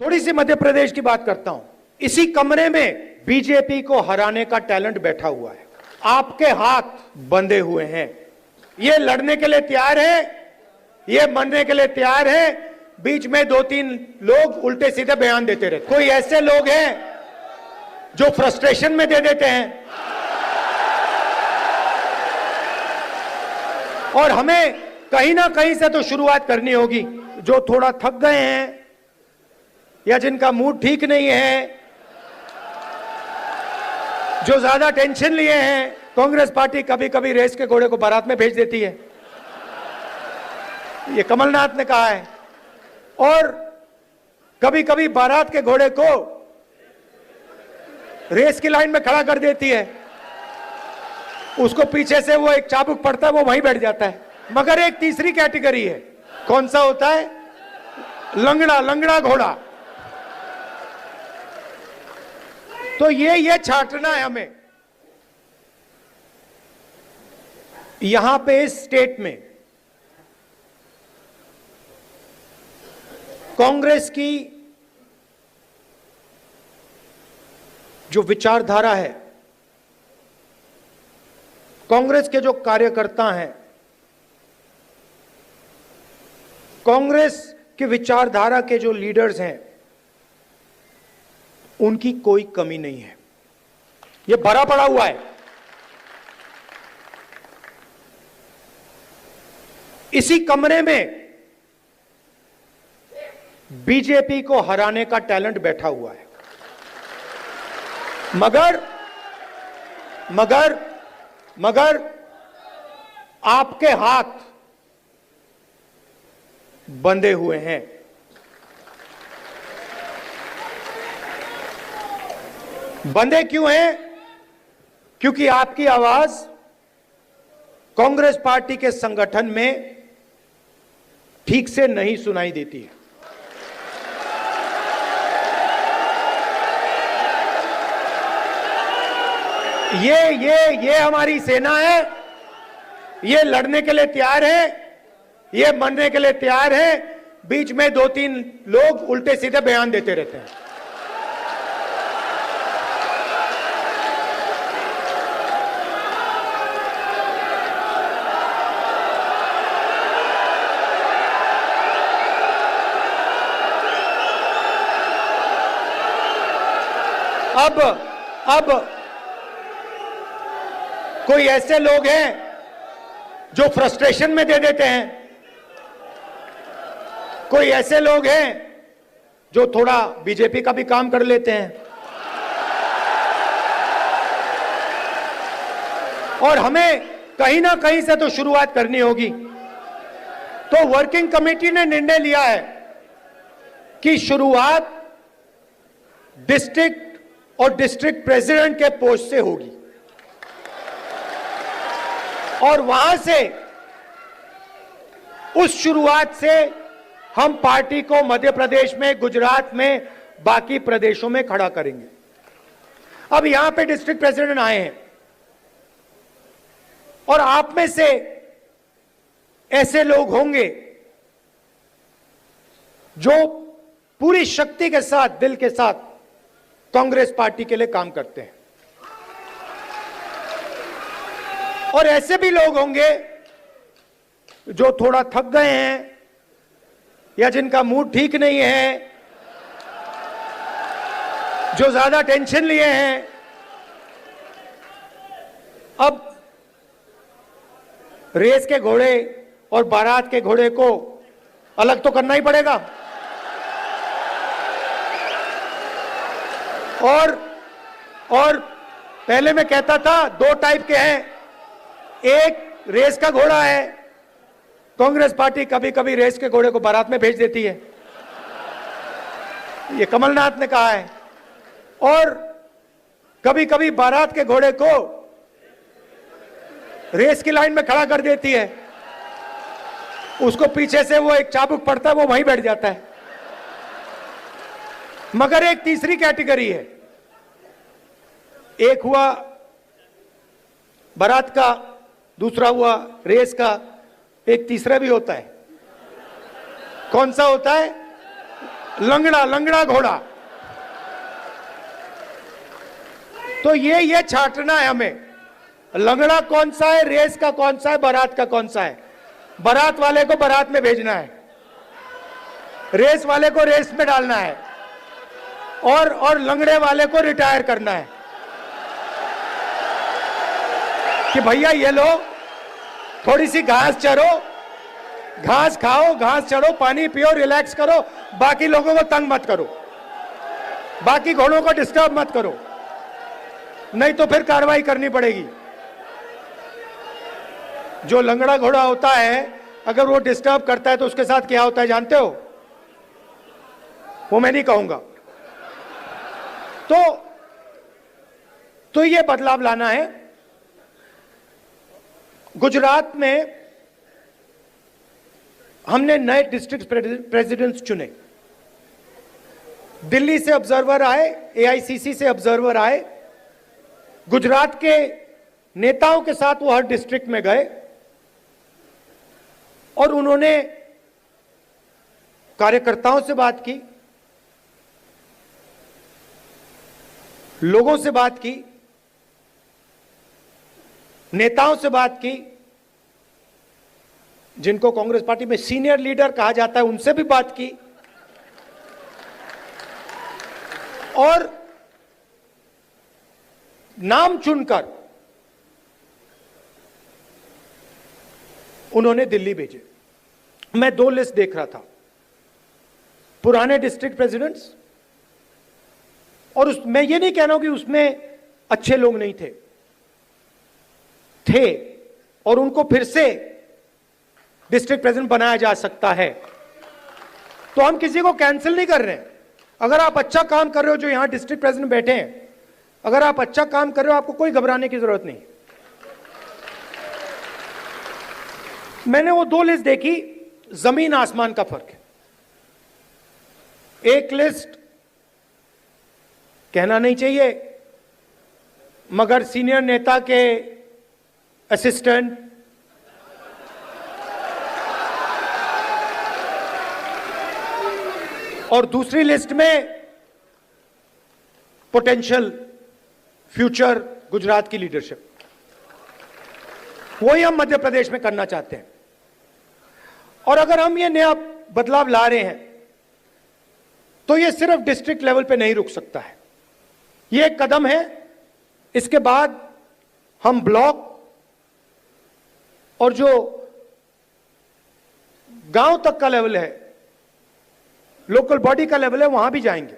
थोड़ी सी मध्य प्रदेश की बात करता हूं। इसी कमरे में बीजेपी को हराने का टैलेंट बैठा हुआ है। आपके हाथ बंधे हुए हैं। ये लड़ने के लिए तैयार है, ये मरने के लिए तैयार है। बीच में दो तीन लोग उल्टे सीधे बयान देते रहते। कोई ऐसे लोग हैं जो फ्रस्ट्रेशन में दे देते हैं, और हमें कहीं ना कहीं से तो शुरुआत करनी होगी। जो थोड़ा थक गए हैं या जिनका मूड ठीक नहीं है, जो ज्यादा टेंशन लिए हैं, कांग्रेस पार्टी कभी कभी रेस के घोड़े को बारात में भेज देती है। ये कमलनाथ ने कहा है। और कभी कभी बारात के घोड़े को रेस की लाइन में खड़ा कर देती है। उसको पीछे से वो एक चाबुक पड़ता है, वो वहीं बैठ जाता है। मगर एक तीसरी कैटेगरी है। कौन सा होता है? लंगड़ा घोड़ा। तो ये छांटना है हमें। यहां पे इस स्टेट में कांग्रेस की जो विचारधारा है, कांग्रेस के जो कार्यकर्ता हैं, कांग्रेस की विचारधारा के जो लीडर्स हैं, उनकी कोई कमी नहीं है। यह भरा पड़ा हुआ है। इसी कमरे में बीजेपी को हराने का टैलेंट बैठा हुआ है। मगर आपके हाथ बंधे हुए हैं। बंधे क्यों हैं? क्योंकि आपकी आवाज कांग्रेस पार्टी के संगठन में ठीक से नहीं सुनाई देती है। ये हमारी सेना है। ये लड़ने के लिए तैयार है, ये मरने के लिए तैयार है। बीच में दो तीन लोग उल्टे सीधे बयान देते रहते हैं। अब कोई ऐसे लोग हैं जो फ्रस्ट्रेशन में दे देते हैं। कोई ऐसे लोग हैं जो थोड़ा बीजेपी का भी काम कर लेते हैं। और हमें कहीं ना कहीं से तो शुरुआत करनी होगी। तो वर्किंग कमेटी ने निर्णय लिया है कि शुरुआत डिस्ट्रिक्ट और डिस्ट्रिक्ट प्रेसिडेंट के पोस्ट से होगी, और वहां से, उस शुरुआत से हम पार्टी को मध्य प्रदेश में, गुजरात में, बाकी प्रदेशों में खड़ा करेंगे। अब यहां पे डिस्ट्रिक्ट प्रेसिडेंट आए हैं, और आप में से ऐसे लोग होंगे जो पूरी शक्ति के साथ, दिल के साथ कांग्रेस पार्टी के लिए काम करते हैं। और ऐसे भी लोग होंगे जो थोड़ा थक गए हैं या जिनका मूड ठीक नहीं है, जो ज्यादा टेंशन लिए हैं। अब रेस के घोड़े और बारात के घोड़े को अलग तो करना ही पड़ेगा। और पहले मैं कहता था दो टाइप के हैं। एक रेस का घोड़ा है। कांग्रेस पार्टी कभी कभी रेस के घोड़े को बारात में भेज देती है। ये कमलनाथ ने कहा है। और कभी कभी बारात के घोड़े को रेस की लाइन में खड़ा कर देती है। उसको पीछे से वो एक चाबुक पड़ता है, वो वहीं बैठ जाता है। मगर एक तीसरी कैटेगरी है। एक हुआ बारात का, दूसरा हुआ रेस का, एक तीसरा भी होता है। कौन सा होता है? लंगड़ा लंगड़ा घोड़ा। तो ये छांटना है हमें, लंगड़ा कौन सा है, रेस का कौन सा है, बारात का कौन सा है। बारात वाले को बारात में भेजना है, रेस वाले को रेस में डालना है, और लंगड़े वाले को रिटायर करना है कि भैया ये लो, थोड़ी सी घास चरो, घास खाओ, घास चढ़ो, पानी पियो, रिलैक्स करो, बाकी लोगों को तंग मत करो, बाकी घोड़ों को डिस्टर्ब मत करो, नहीं तो फिर कार्रवाई करनी पड़ेगी। जो लंगड़ा घोड़ा होता है, अगर वो डिस्टर्ब करता है तो उसके साथ क्या होता है जानते हो? वो मैं नहीं कहूंगा। तो ये बदलाव लाना है। गुजरात में हमने नए डिस्ट्रिक्ट प्रेसिडेंट्स चुने, दिल्ली से ऑब्जर्वर आए, एआईसीसी से ऑब्जर्वर आए, गुजरात के नेताओं के साथ वो हर डिस्ट्रिक्ट में गए और उन्होंने कार्यकर्ताओं से बात की, लोगों से बात की, नेताओं से बात की, जिनको कांग्रेस पार्टी में सीनियर लीडर कहा जाता है उनसे भी बात की, और नाम चुनकर उन्होंने दिल्ली भेजे। मैं 2 लिस्ट देख रहा था, पुराने डिस्ट्रिक्ट प्रेसिडेंट्स, और मैं ये नहीं कह रहा हूं कि उसमें अच्छे लोग नहीं थे, और उनको फिर से डिस्ट्रिक्ट प्रेसिडेंट बनाया जा सकता है। तो हम किसी को कैंसिल नहीं कर रहे हैं। अगर आप अच्छा काम कर रहे हो, जो यहां डिस्ट्रिक्ट प्रेसिडेंट बैठे हैं, अगर आप अच्छा काम कर रहे हो, आपको कोई घबराने की जरूरत नहीं। मैंने वो 2 लिस्ट देखी, जमीन आसमान का फर्क है। एक लिस्ट कहना नहीं चाहिए, मगर सीनियर नेता के असिस्टेंट, और दूसरी लिस्ट में पोटेंशियल फ्यूचर गुजरात की लीडरशिप। वही हम मध्य प्रदेश में करना चाहते हैं। और अगर हम ये नया बदलाव ला रहे हैं तो ये सिर्फ डिस्ट्रिक्ट लेवल पे नहीं रुक सकता है, ये एक कदम है। इसके बाद हम ब्लॉक और जो गांव तक का लेवल है, लोकल बॉडी का लेवल है, वहां भी जाएंगे।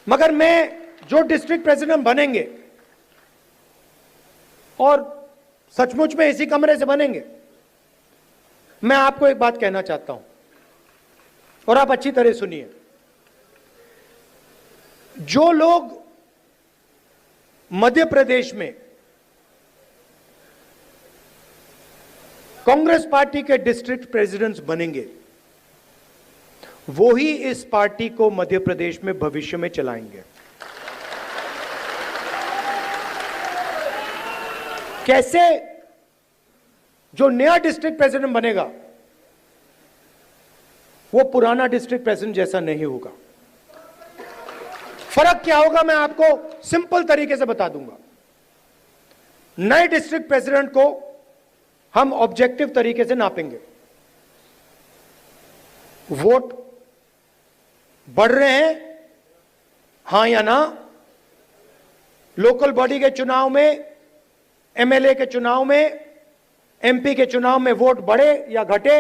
मगर मैं जो डिस्ट्रिक्ट प्रेसिडेंट बनेंगे, और सचमुच में इसी कमरे से बनेंगे, मैं आपको एक बात कहना चाहता हूं और आप अच्छी तरह सुनिए। जो लोग मध्य प्रदेश में कांग्रेस पार्टी के डिस्ट्रिक्ट प्रेसिडेंट्स बनेंगे, वो ही इस पार्टी को मध्य प्रदेश में भविष्य में चलाएंगे। कैसे? जो नया डिस्ट्रिक्ट प्रेसिडेंट बनेगा वो पुराना डिस्ट्रिक्ट प्रेसिडेंट जैसा नहीं होगा। फर्क क्या होगा मैं आपको सिंपल तरीके से बता दूंगा। नए डिस्ट्रिक्ट प्रेसिडेंट को हम ऑब्जेक्टिव तरीके से नापेंगे। वोट बढ़ रहे हैं, हां या ना? लोकल बॉडी के चुनाव में, एमएलए के चुनाव में, एमपी के चुनाव में वोट बढ़े या घटे,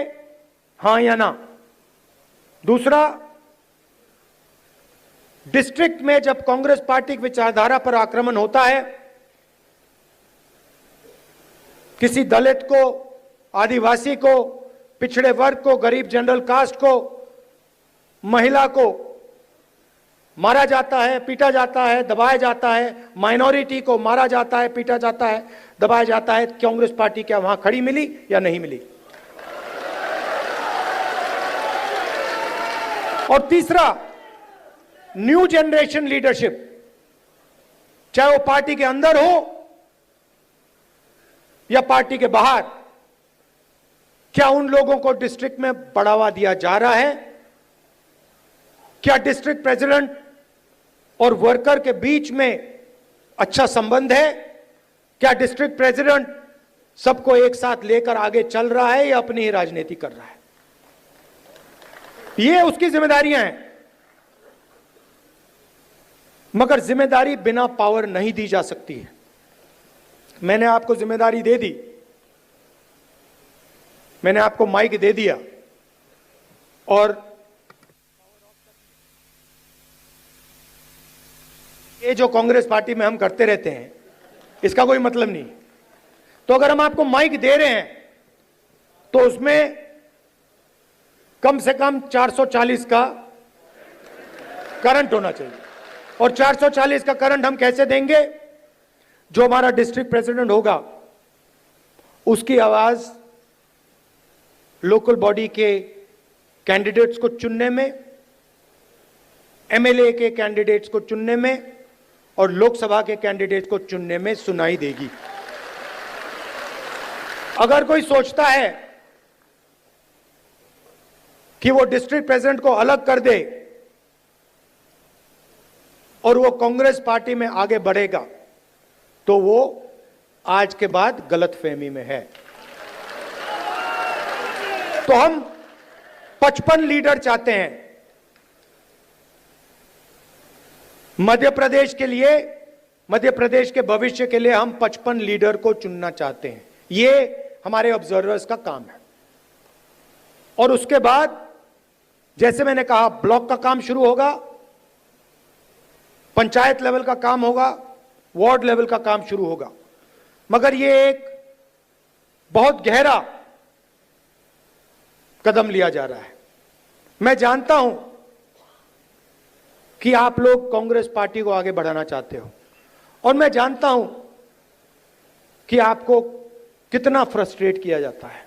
हां या ना? दूसरा, डिस्ट्रिक्ट में जब कांग्रेस पार्टी की विचारधारा पर आक्रमण होता है, किसी दलित को, आदिवासी को, पिछड़े वर्ग को, गरीब जनरल कास्ट को, महिला को मारा जाता है, पीटा जाता है, दबाया जाता है, माइनॉरिटी को मारा जाता है, पीटा जाता है, दबाया जाता है, कांग्रेस पार्टी क्या वहां खड़ी मिली या नहीं मिली? और तीसरा, न्यू जनरेशन लीडरशिप, चाहे वो पार्टी के अंदर हो या पार्टी के बाहर, क्या उन लोगों को डिस्ट्रिक्ट में बढ़ावा दिया जा रहा है क्या डिस्ट्रिक्ट प्रेसिडेंट और वर्कर के बीच में अच्छा संबंध है? क्या डिस्ट्रिक्ट प्रेसिडेंट सबको एक साथ लेकर आगे चल रहा है या अपनी ही राजनीति कर रहा है? ये उसकी जिम्मेदारियां हैं। मगर जिम्मेदारी बिना पावर नहीं दी जा सकती है। मैंने आपको जिम्मेदारी दे दी, मैंने आपको माइक दे दिया और ये जो कांग्रेस पार्टी में हम करते रहते हैं इसका कोई मतलब नहीं। तो अगर हम आपको माइक दे रहे हैं तो उसमें कम से कम 440 का करंट होना चाहिए। और 440 का करंट हम कैसे देंगे? जो हमारा डिस्ट्रिक्ट प्रेसिडेंट होगा उसकी आवाज लोकल बॉडी के कैंडिडेट्स को चुनने में, एमएलए के कैंडिडेट्स को चुनने में और लोकसभा के कैंडिडेट्स को चुनने में सुनाई देगी। अगर कोई सोचता है कि वो डिस्ट्रिक्ट प्रेसिडेंट को अलग कर दे और वो कांग्रेस पार्टी में आगे बढ़ेगा तो वो आज के बाद गलतफहमी में है। तो हम 55 लीडर चाहते हैं मध्य प्रदेश के लिए, मध्य प्रदेश के भविष्य के लिए हम 55 लीडर को चुनना चाहते हैं। ये हमारे ऑब्जर्वर्स का काम है। और उसके बाद जैसे मैंने कहा ब्लॉक का काम शुरू होगा, पंचायत लेवल का काम होगा, वार्ड लेवल का काम शुरू होगा। मगर ये एक बहुत गहरा कदम लिया जा रहा है। मैं जानता हूं कि आप लोग कांग्रेस पार्टी को आगे बढ़ाना चाहते हो और मैं जानता हूं कि आपको कितना फ्रस्ट्रेट किया जाता है।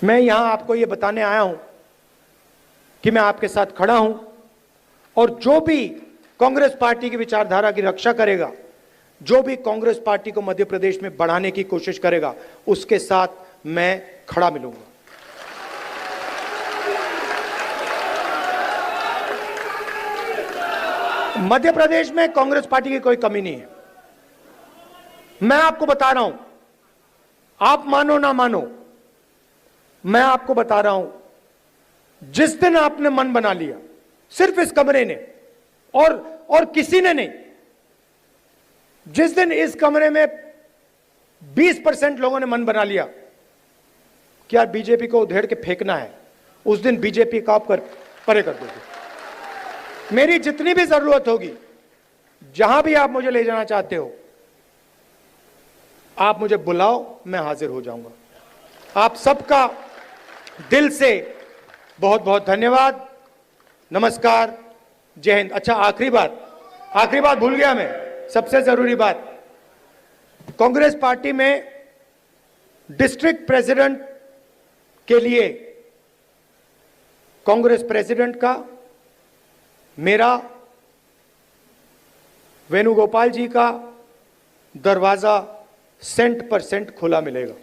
मैं यहां आपको यह बताने आया हूं कि मैं आपके साथ खड़ा हूं और जो भी कांग्रेस पार्टी की विचारधारा की रक्षा करेगा, जो भी कांग्रेस पार्टी को मध्य प्रदेश में बढ़ाने की कोशिश करेगा, उसके साथ मैं खड़ा मिलूंगा। मध्य प्रदेश में कांग्रेस पार्टी की कोई कमी नहीं है। मैं आपको बता रहा हूं, आप मानो ना मानो, मैं आपको बता रहा हूं, जिस दिन आपने मन बना लिया, सिर्फ इस कमरे ने और किसी ने नहीं, जिस दिन इस कमरे में 20% लोगों ने मन बना लिया कि यार बीजेपी को उधेड़ के फेंकना है, उस दिन बीजेपी का आप परे कर दोगे। मेरी जितनी भी जरूरत होगी, जहां भी आप मुझे ले जाना चाहते हो, आप मुझे बुलाओ, मैं हाजिर हो जाऊंगा। आप सबका दिल से बहुत बहुत धन्यवाद। नमस्कार, जय हिंद। अच्छा, आखिरी बात भूल गया मैं, सबसे जरूरी बात, कांग्रेस पार्टी में डिस्ट्रिक्ट प्रेसिडेंट के लिए कांग्रेस प्रेसिडेंट का मेरा, वेणुगोपाल जी का दरवाजा 100% खुला मिलेगा।